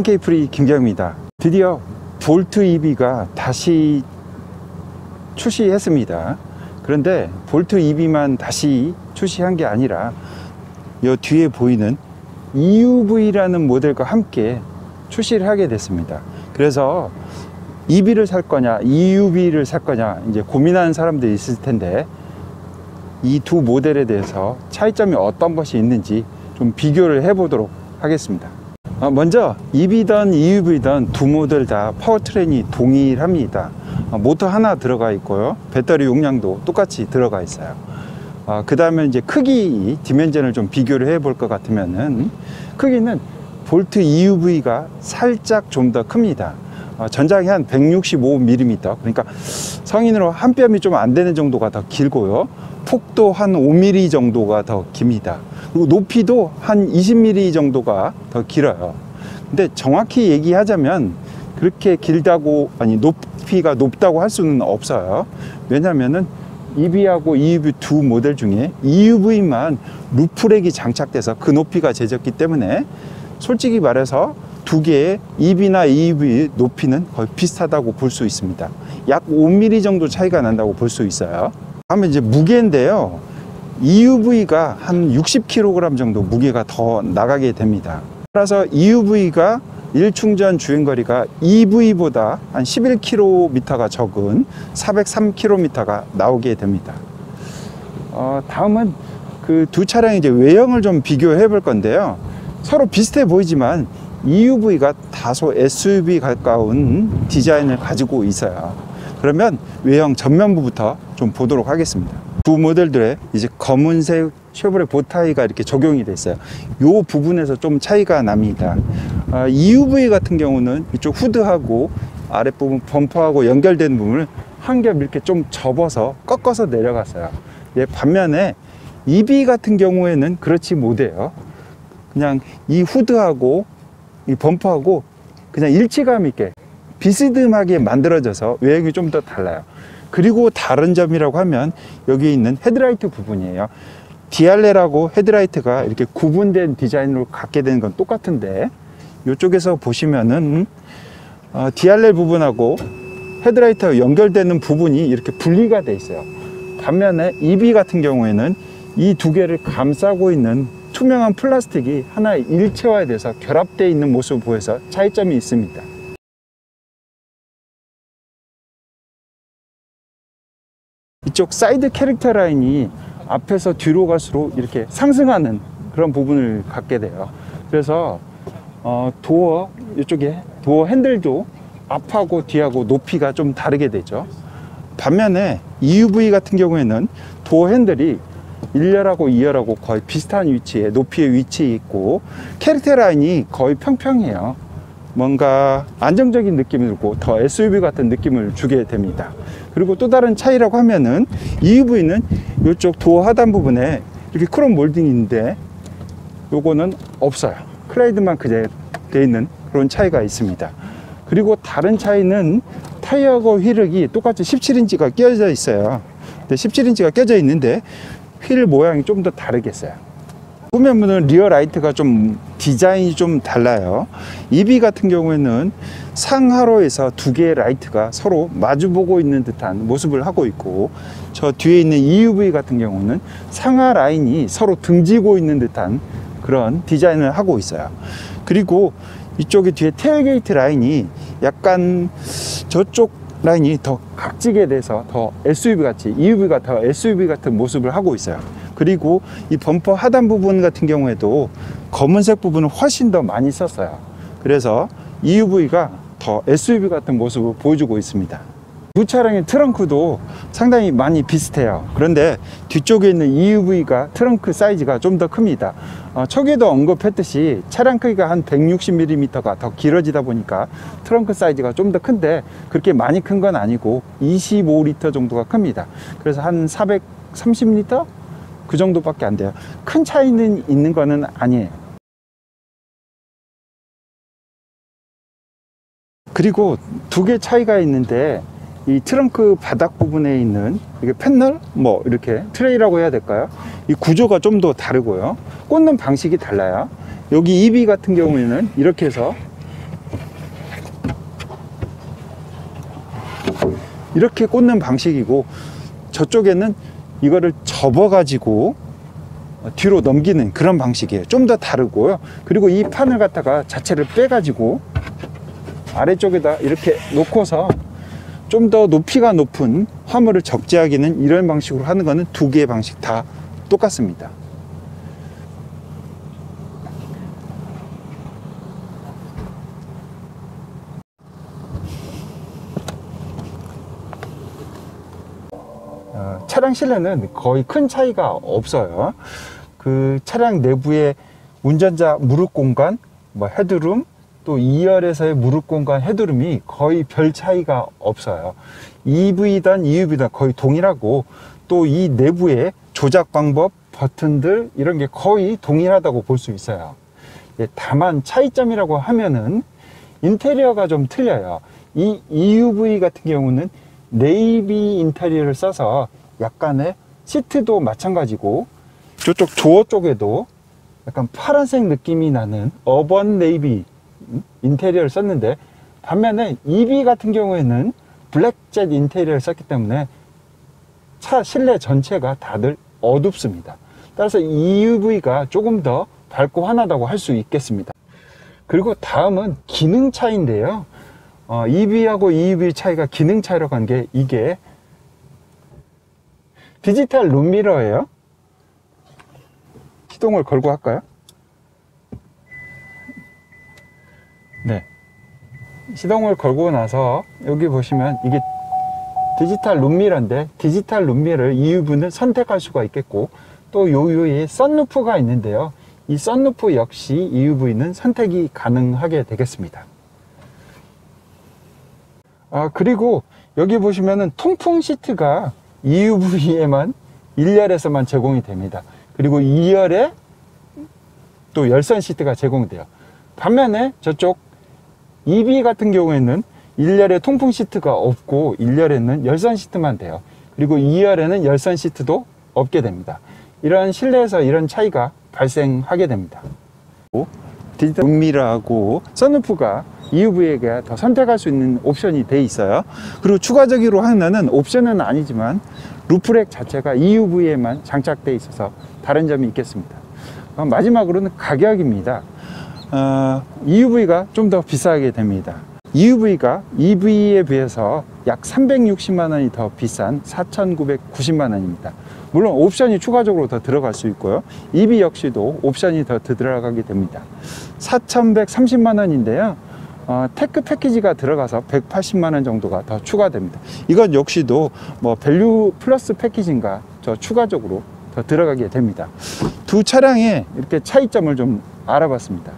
K-프리 김경입니다. 드디어 볼트 EB가 다시 출시했습니다. 그런데 볼트 EB만 다시 출시한 게 아니라 이 뒤에 보이는 EUV라는 모델과 함께 출시를 하게 됐습니다. 그래서 EB를 살 거냐 EUV를 살 거냐 이제 고민하는 사람들이 있을 텐데, 이 두 모델에 대해서 차이점이 어떤 것이 있는지 좀 비교를 해 보도록 하겠습니다. 먼저 EB든 EUV든 두 모델 다 파워트레인이 동일합니다. 모터 하나 들어가 있고요, 배터리 용량도 똑같이 들어가 있어요. 그 다음에 이제 크기 디멘전을 좀 비교를 해 볼 것 같으면은, 크기는 볼트 EUV가 살짝 좀 더 큽니다. 전장이 한 165mm, 그러니까 성인으로 한 뼘이 좀 안 되는 정도가 더 길고요, 폭도 한 5mm 정도가 더 깁니다. 그리고 높이도 한 20mm 정도가 더 길어요. 근데 정확히 얘기하자면 그렇게 길다고, 아니 높이가 높다고 할 수는 없어요. 왜냐면은 EB하고 EUV 두 모델 중에 EUV만 루프렉이 장착돼서 그 높이가 재졌기 때문에, 솔직히 말해서 두 개의 EB나 EUV 높이는 거의 비슷하다고 볼 수 있습니다. 약 5mm 정도 차이가 난다고 볼 수 있어요. 다음에 이제 무게인데요, EUV가 한 60kg 정도 무게가 더 나가게 됩니다. 따라서 EUV가 1충전 주행거리가 EV보다 한 11km가 적은 403km가 나오게 됩니다. 다음은 그 두 차량의 이제 외형을 좀 비교해 볼 건데요, 서로 비슷해 보이지만 EUV가 다소 SUV 가까운 디자인을 가지고 있어요. 그러면 외형 전면부부터 좀 보도록 하겠습니다. 두 모델들의 이제 검은색 쉐보레 보타이가 이렇게 적용이 돼 있어요. 이 부분에서 좀 차이가 납니다. EUV 같은 경우는 이쪽 후드하고 아랫부분 범퍼하고 연결된 부분을 한 겹 이렇게 좀 접어서 꺾어서 내려갔어요. 반면에 EB 같은 경우에는 그렇지 못해요. 그냥 이 후드하고 이 범퍼하고 그냥 일치감 있게 비스듬하게 만들어져서 외형이 좀 더 달라요. 그리고 다른 점이라고 하면 여기 있는 헤드라이트 부분이에요. 디알레라고 헤드라이트가 이렇게 구분된 디자인으로 갖게 되는 건 똑같은데, 이쪽에서 보시면은 디알레 부분하고 헤드라이트와 연결되는 부분이 이렇게 분리가 돼 있어요. 반면에 EB 같은 경우에는 이 두 개를 감싸고 있는 투명한 플라스틱이 하나의 일체화돼서 결합되어 있는 모습을 보여서 차이점이 있습니다. 이쪽 사이드 캐릭터 라인이 앞에서 뒤로 갈수록 이렇게 상승하는 그런 부분을 갖게 돼요. 그래서 도어, 이쪽에 도어 핸들도 앞하고 뒤하고 높이가 좀 다르게 되죠. 반면에 EUV 같은 경우에는 도어 핸들이 1열하고 2열하고 거의 비슷한 위치에 높이에 위치해 있고, 캐릭터 라인이 거의 평평해요. 뭔가 안정적인 느낌이 들고 더 SUV 같은 느낌을 주게 됩니다. 그리고 또 다른 차이라고 하면은, EUV는 이쪽 도어 하단 부분에 이렇게 크롬 몰딩인데 요거는 없어요. 클라이드만 그대로 되어 있는 그런 차이가 있습니다. 그리고 다른 차이는 타이어하고 휠이 똑같이 17인치가 껴져 있어요. 근데 17인치가 껴져 있는데 휠 모양이 좀 더 다르겠어요. 보면은 리어 라이트가 좀 디자인이 좀 달라요. EB 같은 경우에는 상하로에서 두 개의 라이트가 서로 마주보고 있는 듯한 모습을 하고 있고, 저 뒤에 있는 EUV 같은 경우는 상하 라인이 서로 등지고 있는 듯한 그런 디자인을 하고 있어요. 그리고 이쪽에 뒤에 테일게이트 라인이 약간 저쪽 라인이 더 각지게 돼서 더 SUV 같이, EUV가 더 SUV 같은 모습을 하고 있어요. 그리고 이 범퍼 하단 부분 같은 경우에도 검은색 부분을 훨씬 더 많이 썼어요. 그래서 EUV가 더 SUV 같은 모습을 보여주고 있습니다. 두 차량의 트렁크도 상당히 많이 비슷해요. 그런데 뒤쪽에 있는 EUV가 트렁크 사이즈가 좀 더 큽니다. 초기에도 언급했듯이 차량 크기가 한 160mm가 더 길어지다 보니까 트렁크 사이즈가 좀 더 큰데, 그렇게 많이 큰 건 아니고 25L 정도가 큽니다. 그래서 한 430L? 그 정도밖에 안 돼요. 큰 차이는 있는 거는 아니에요. 그리고 두 개 차이가 있는데, 이 트렁크 바닥 부분에 있는 이게 패널, 뭐 이렇게 트레이라고 해야 될까요? 이 구조가 좀 더 다르고요, 꽂는 방식이 달라요. 여기 EB 같은 경우에는 이렇게 해서 이렇게 꽂는 방식이고, 저쪽에는 이거를 접어 가지고 뒤로 넘기는 그런 방식이에요. 좀 더 다르고요. 그리고 이 판을 갖다가 자체를 빼 가지고 아래쪽에다 이렇게 놓고서 좀 더 높이가 높은 화물을 적재하기는 이런 방식으로 하는 거는 두 개의 방식 다 똑같습니다. 차량 실내는 거의 큰 차이가 없어요. 그 차량 내부에 운전자 무릎 공간, 뭐 헤드룸, 또 2열에서의 무릎 공간, 헤드룸이 거의 별 차이가 없어요. EV든 EUV든 거의 동일하고, 또 이 내부의 조작 방법, 버튼들 이런 게 거의 동일하다고 볼 수 있어요. 다만 차이점이라고 하면은 인테리어가 좀 틀려요. 이 EUV 같은 경우는 네이비 인테리어를 써서 약간의 시트도 마찬가지고, 저쪽 조어 쪽에도 약간 파란색 느낌이 나는 어번 네이비 인테리어를 썼는데, 반면에 EV 같은 경우에는 블랙젯 인테리어를 썼기 때문에 차 실내 전체가 다들 어둡습니다. 따라서 EUV가 조금 더 밝고 환하다고 할 수 있겠습니다. 그리고 다음은 기능 차이인데요. EV하고 EUV 차이가 기능 차이라고 하는 게, 이게 디지털 룸미러예요. 시동을 걸고 할까요? 네. 시동을 걸고 나서 여기 보시면 이게 디지털 룸미러인데, 디지털 룸미러를 EUV는 선택할 수가 있겠고, 또 요요에 선루프가 있는데요. 이 선루프 역시 EUV는 선택이 가능하게 되겠습니다. 그리고 여기 보시면은 통풍 시트가 EUV에만 1열에서만 제공이 됩니다. 그리고 2열에 또 열선 시트가 제공돼요. 반면에 저쪽 EV 같은 경우에는 1열에 통풍 시트가 없고 1열에는 열선 시트만 돼요. 그리고 2열에는 열선 시트도 없게 됩니다. 이런 실내에서 이런 차이가 발생하게 됩니다. 디지털 룸미러하고 선루프가 EUV에게 더 선택할 수 있는 옵션이 돼 있어요. 그리고 추가적으로 하나는 옵션은 아니지만 루프렉 자체가 EUV에만 장착되어 있어서 다른 점이 있겠습니다. 마지막으로는 가격입니다. EUV가 좀 더 비싸게 됩니다. EUV가 EV에 비해서 약 360만 원이 더 비싼 4,990만 원입니다. 물론 옵션이 추가적으로 더 들어갈 수 있고요. EV 역시도 옵션이 더 들어가게 됩니다. 4,130만 원인데요. 테크 패키지가 들어가서 180만 원 정도가 더 추가됩니다. 이건 역시도 뭐 밸류 플러스 패키지인가 저 추가적으로 더 들어가게 됩니다. 두 차량의 이렇게 차이점을 좀 알아봤습니다.